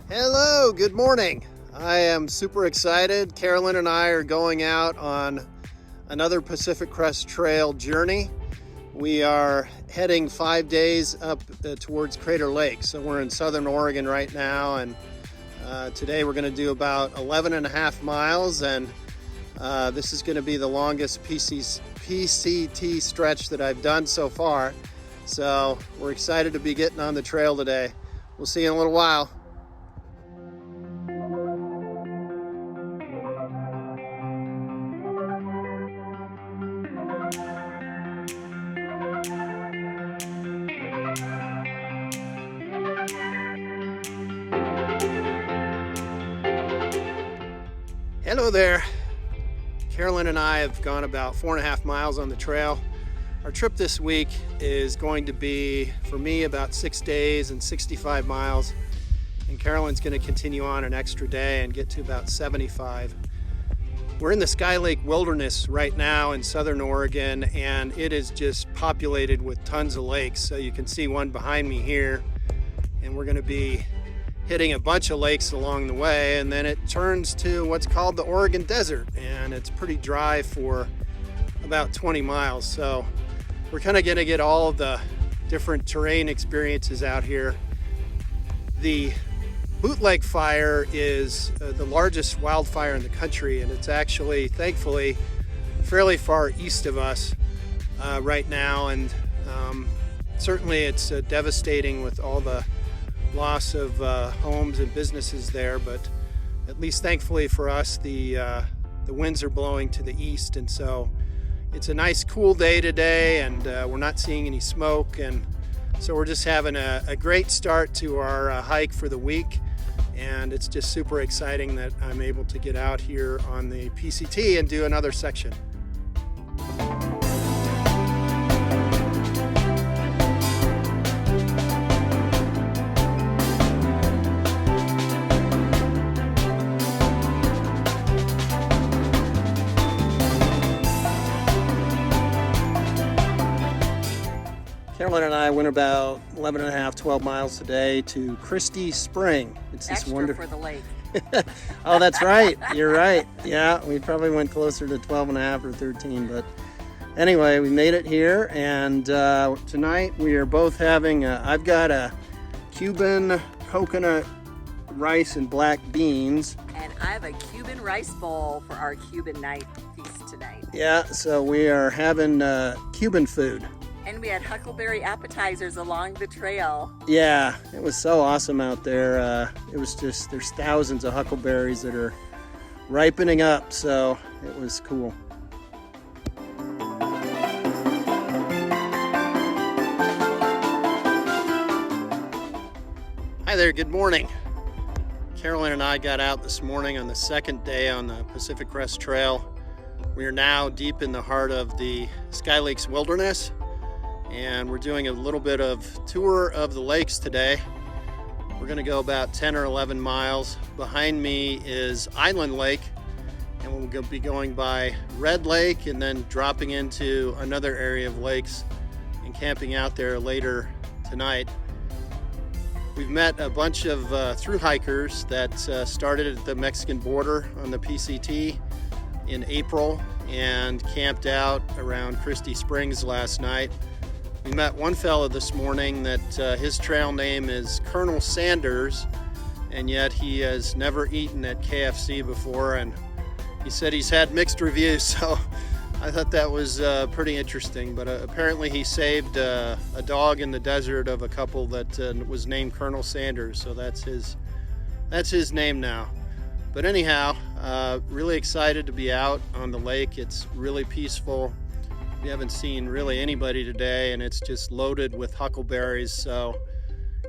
Hello, good morning. I am super excited. Carolyn and I are going out on another Pacific Crest Trail journey. We are heading 5 days up towards Crater Lake. So we're in Southern Oregon right now, and today we're going to do about 11 and a half miles, and this is going to be the longest PCT stretch that I've done so far. So we're excited to be getting on the trail today. We'll see you in a little while. Hello there. Carolyn and I have gone about 4.5 miles on the trail. Our trip this week is going to be, for me, about 6 days and 65 miles. And Carolyn's going to continue on an extra day and get to about 75. We're in the Sky Lake Wilderness right now in Southern Oregon, and it is just populated with tons of lakes. So you can see one behind me here, and we're going to be hitting a bunch of lakes along the way, and then it turns to what's called the Oregon Desert, and it's pretty dry for about 20 miles. So we're kind of going to get all of the different terrain experiences out here. The Bootleg Fire is the largest wildfire in the country, and it's actually, thankfully, fairly far east of us right now, and certainly it's devastating with all the loss of homes and businesses there, but at least thankfully for us, the winds are blowing to the east, and so it's a nice cool day today, and we're not seeing any smoke, and so we're just having a great start to our hike for the week, and it's just super exciting that I'm able to get out here on the PCT and do another section. Carolyn and I went about 11 and a half, 12 miles today to Christy Springs. It's this wonderful for the lake. Oh, that's right. You're right. Yeah, we probably went closer to 12 and a half or 13, but anyway, we made it here, and tonight we are both having I've got a Cuban coconut rice and black beans. And I have a Cuban rice bowl for our Cuban night feast tonight. Yeah, so we are having Cuban food. And we had huckleberry appetizers along the trail. Yeah, it was so awesome out there. It was just, there's thousands of huckleberries that are ripening up, so it was cool. Hi there, good morning. Carolyn and I got out this morning on the second day on the Pacific Crest Trail. We are now deep in the heart of the Sky Lakes Wilderness, and we're doing a little bit of tour of the lakes today. We're gonna go about 10 or 11 miles. Behind me is Island Lake, and we'll be going by Red Lake and then dropping into another area of lakes and camping out there later tonight. We've met a bunch of thru hikers that started at the Mexican border on the PCT in April and camped out around Christy Springs last night. We met one fellow this morning that his trail name is Colonel Sanders, and yet he has never eaten at KFC before, and he said he's had mixed reviews, so I thought that was pretty interesting. But apparently he saved a dog in the desert of a couple that was named Colonel Sanders, so that's his name now. But anyhow, really excited to be out on the lake. It's really peaceful. We haven't seen really anybody today, and it's just loaded with huckleberries, so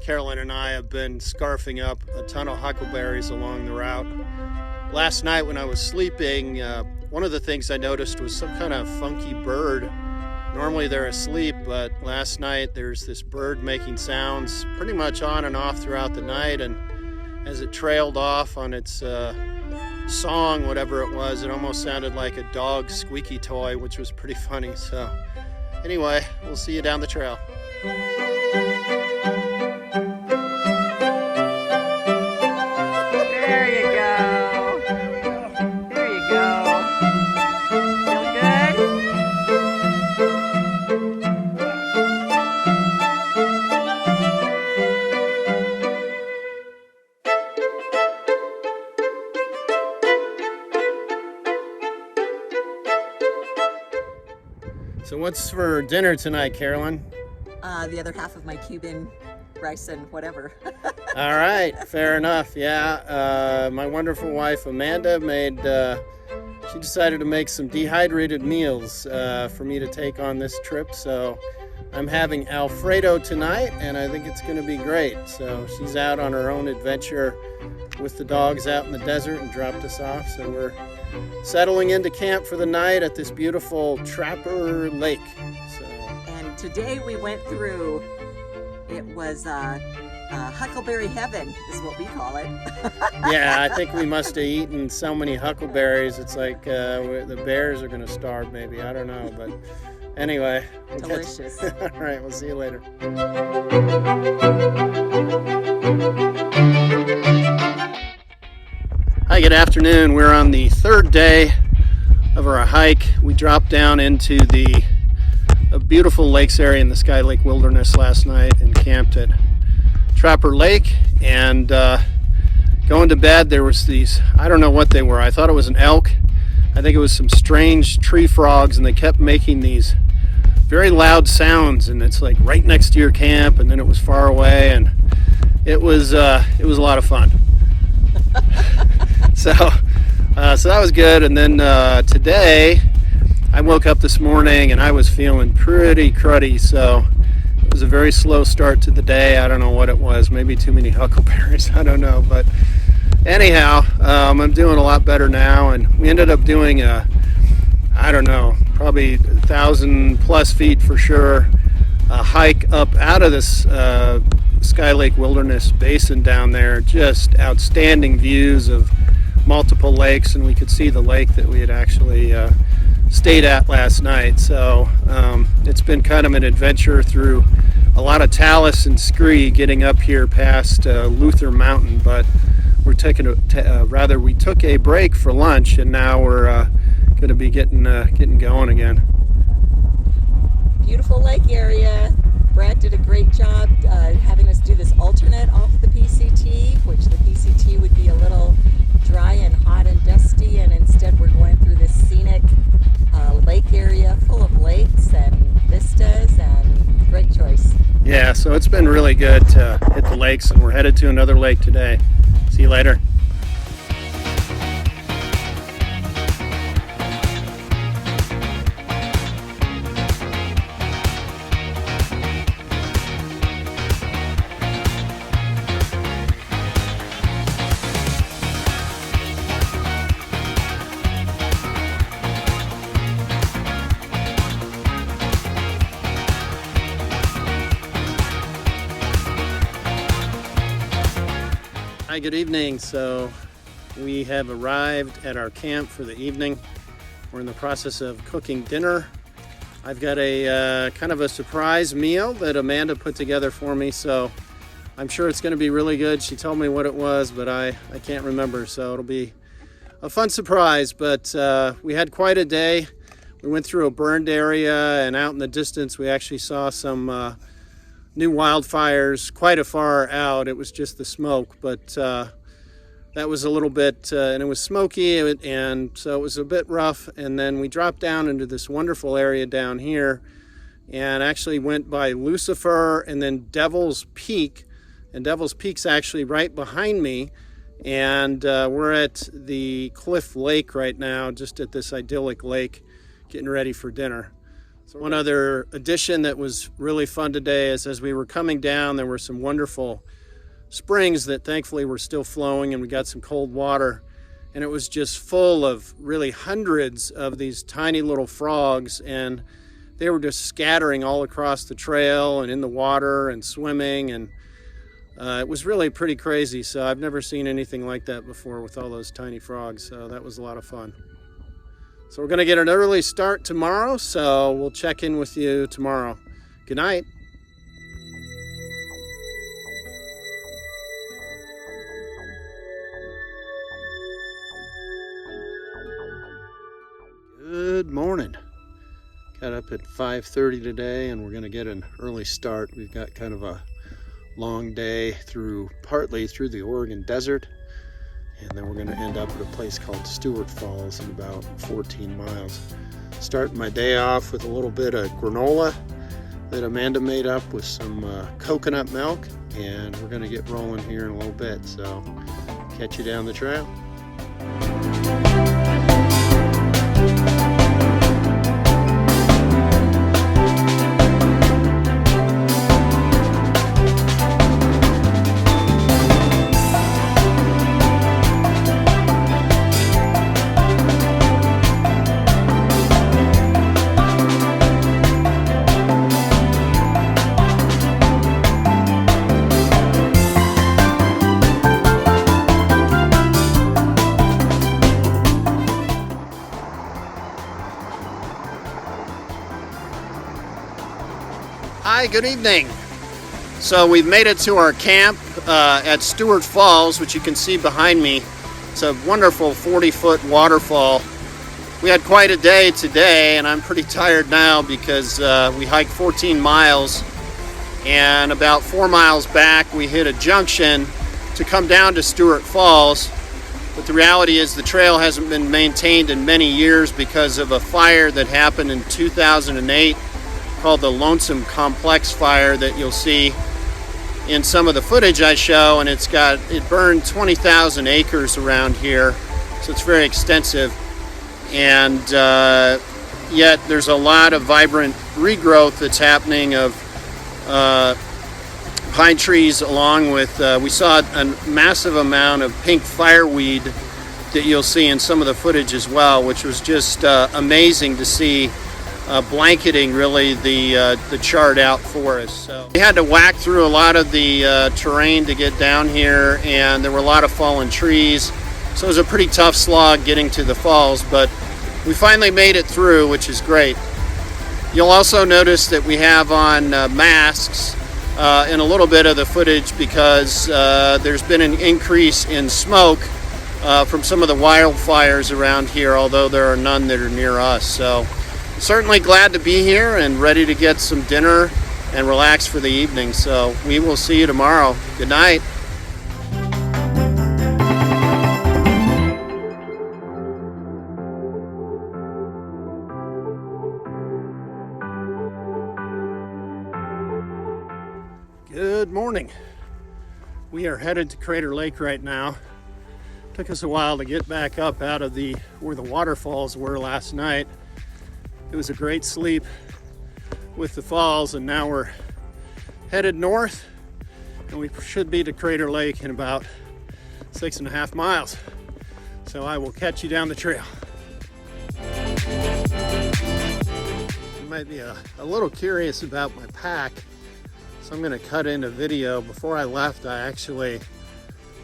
Carolyn and I have been scarfing up a ton of huckleberries along the route. Last night when I was sleeping, one of the things I noticed was some kind of funky bird. Normally they're asleep, but last night there's this bird making sounds pretty much on and off throughout the night, and as it trailed off on its song, whatever it was, it almost sounded like a dog's squeaky toy, which was pretty funny. So anyway, we'll see you down the trail. So what's for dinner tonight, Carolyn? The other half of my Cuban rice and whatever. All right, fair enough. Yeah, my wonderful wife Amanda she decided to make some dehydrated meals for me to take on this trip. So I'm having Alfredo tonight, and I think it's going to be great. So she's out on her own adventure with the dogs out in the desert and dropped us off. So we're settling into camp for the night at this beautiful Trapper Lake. And today we went through, it was Huckleberry Heaven is what we call it. Yeah, I think we must have eaten so many huckleberries. It's like the bears are going to starve maybe. I don't know, but anyway. Delicious. All right, we'll see you later. Hi, good afternoon. We're on the third day of our hike. We dropped down into a beautiful lakes area in the Sky Lake Wilderness last night and camped at Trapper Lake. And going to bed, there was these, I don't know what they were. I thought it was an elk. I think it was some strange tree frogs, and they kept making these very loud sounds, and it's like right next to your camp, and then it was far away, and it was a lot of fun. So that was good. And then today I woke up this morning and I was feeling pretty cruddy, so it was a very slow start to the day. I don't know what it was, maybe too many huckleberries, I don't know, but anyhow, I'm doing a lot better now. And we ended up doing I don't know, probably 1,000+ feet for sure, a hike up out of this Sky Lake Wilderness Basin down there. Just outstanding views of multiple lakes, and we could see the lake that we had actually stayed at last night. So it's been kind of an adventure through a lot of talus and scree getting up here past Luther Mountain, but we're taking we took a break for lunch, and now we're going to be getting going again. Beautiful lake area. Brad did a great job having us do this alternate off the PCT, which the PCT would be a little dry and hot and dusty, and instead we're going through this scenic lake area full of lakes and vistas, and great choice. Yeah, so it's been really good to hit the lakes, and we're headed to another lake today. See you later. Hi, good evening. So we have arrived at our camp for the evening. We're in the process of cooking dinner. I've got a kind of a surprise meal that Amanda put together for me, so I'm sure it's going to be really good. She told me what it was, but I can't remember, so it'll be a fun surprise. But we had quite a day. We went through a burned area, and out in the distance we actually saw some new wildfires quite a far out. It was just the smoke, but that was a little bit, and it was smoky, and so it was a bit rough. And then we dropped down into this wonderful area down here, and actually went by Lucifer and then Devil's Peak, and Devil's Peak's actually right behind me. And we're at the Cliff Lake right now, just at this idyllic lake, getting ready for dinner. So one other addition that was really fun today is, as we were coming down, there were some wonderful springs that thankfully were still flowing, and we got some cold water, and it was just full of really hundreds of these tiny little frogs, and they were just scattering all across the trail and in the water and swimming, and it was really pretty crazy. So I've never seen anything like that before with all those tiny frogs, so that was a lot of fun. So we're going to get an early start tomorrow, so we'll check in with you tomorrow. Good night. Good morning. Got up at 5:30 today, and we're going to get an early start. We've got kind of a long day partly through the Oregon desert, and then we're going to end up at a place called Stuart Falls in about 14 miles. Starting my day off with a little bit of granola that Amanda made up with some coconut milk, and we're gonna get rolling here in a little bit, so catch you down the trail. Hi, good evening. So we've made it to our camp at Stuart Falls, which you can see behind me. It's a wonderful 40-foot waterfall. We had quite a day today, and I'm pretty tired now because we hiked 14 miles, and about 4 miles back we hit a junction to come down to Stuart Falls. But the reality is the trail hasn't been maintained in many years because of a fire that happened in 2008 called the Lonesome Complex Fire that you'll see in some of the footage I show, and it burned 20,000 acres around here, so it's very extensive, and yet there's a lot of vibrant regrowth that's happening of pine trees, along with we saw a massive amount of pink fireweed that you'll see in some of the footage as well, which was just amazing to see. Blanketing really the charred out forest. So we had to whack through a lot of the terrain to get down here, and there were a lot of fallen trees, so it was a pretty tough slog getting to the falls, but we finally made it through, which is great. You'll also notice that we have on masks in a little bit of the footage because there's been an increase in smoke from some of the wildfires around here, although there are none that are near us. So certainly glad to be here and ready to get some dinner and relax for the evening. So we will see you tomorrow. Good night. Good morning. We are headed to Crater Lake right now. Took us a while to get back up out of where the waterfalls were last night. It was a great sleep with the falls, and now we're headed north, and we should be to Crater Lake in about 6.5 miles. So I will catch you down the trail. You might be a little curious about my pack, so I'm going to cut in a video. Before I left, I actually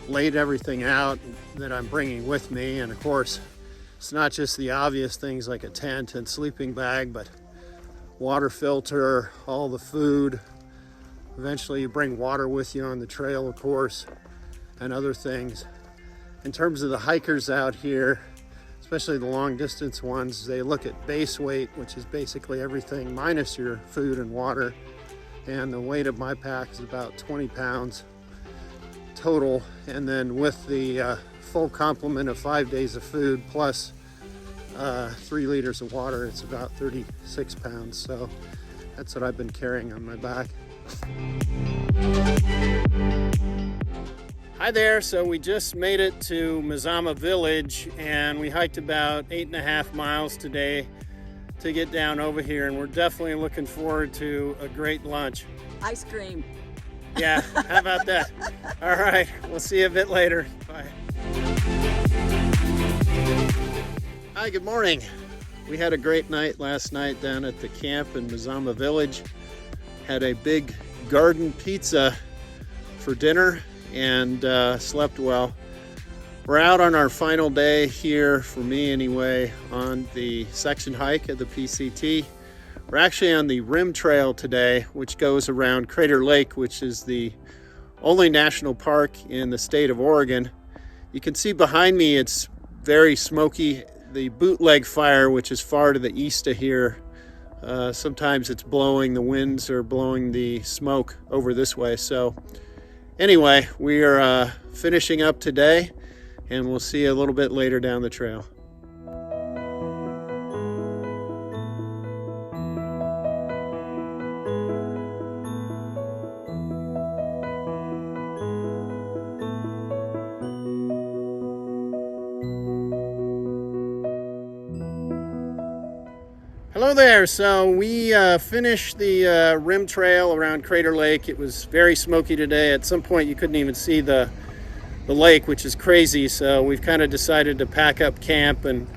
laid everything out that I'm bringing with me, and of course it's not just the obvious things like a tent and sleeping bag, but water filter, all the food. Eventually you bring water with you on the trail, of course, and other things. In terms of the hikers out here, especially the long distance ones, they look at base weight, which is basically everything minus your food and water. And the weight of my pack is about 20 pounds total. And then with the full complement of 5 days of food plus 3 liters of water, it's about 36 pounds. So that's what I've been carrying on my back. Hi there. So we just made it to Mazama Village, and we hiked about 8.5 miles today to get down over here, and we're definitely looking forward to a great lunch. Ice cream. Yeah, how about that? All right, we'll see you a bit later. Bye. Hi, good morning. We had a great night last night down at the camp in Mazama Village. Had a big garden pizza for dinner and slept well. We're out on our final day here, for me anyway, on the section hike of the PCT. We're actually on the Rim Trail today, which goes around Crater Lake, which is the only national park in the state of Oregon. You can see behind me it's very smoky. The bootleg fire, which is far to the east of here, sometimes it's blowing, the winds are blowing the smoke over this way. So anyway, we are finishing up today, and we'll see you a little bit later down the trail. Hello there. So we finished the rim trail around Crater Lake. It was very smoky today. At some point you couldn't even see the lake, which is crazy. So we've kind of decided to pack up camp and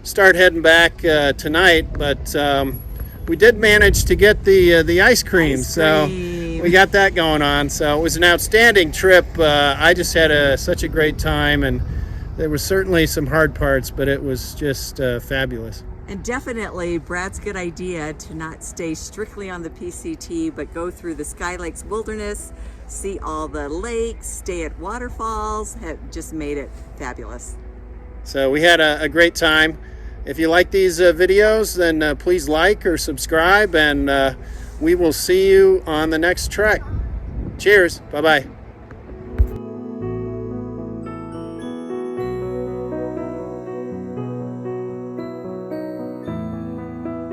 start heading back tonight. But we did manage to get the ice cream. So we got that going on. So it was an outstanding trip. I just had such a great time, and there were certainly some hard parts, but it was just fabulous. And definitely Brad's good idea to not stay strictly on the PCT, but go through the Sky Lakes Wilderness, see all the lakes, stay at waterfalls, have just made it fabulous. So we had a great time. If you like these videos, then please like or subscribe, and we will see you on the next trek. Cheers. Bye-bye.